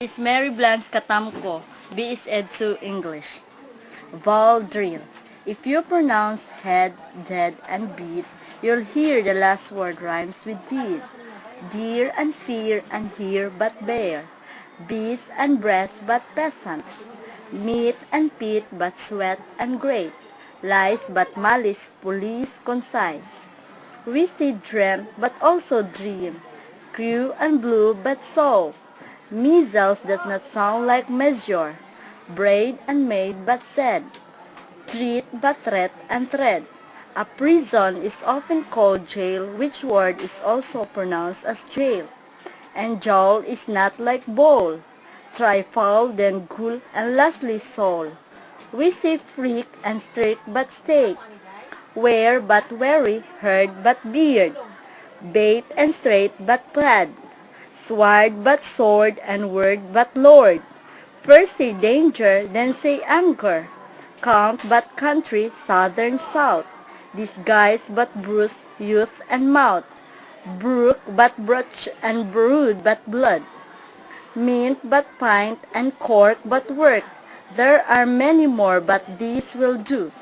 Is Mary Blanche Katamko, BS Ed 2 English. Vowel drill. If you pronounce head, dead, and beat, you'll hear the last word rhymes with did. Deer and fear and hear but bear. Beast and breast but peasant. Meat and pit but sweat and great. Lies but malice, police concise. We see dreamt but also dream. Crew and blue but soul. Measles that not sound like measure. Braid and made but said. Treat but threat and thread. A prison is often called jail, which word is also pronounced as jail. And jowl is not like bowl. Try foul, then ghoul, and lastly soul. We see freak and streak but stake. Wear but wary, herd but beard. Bait and straight but plaid. Sword but sword and word but lord. First say danger, then say anger. Count but country, southern south. Disguise but bruise, youth and mouth. Brook but brooch and brood but blood. Mint but pint and cork but work. There are many more, but these will do.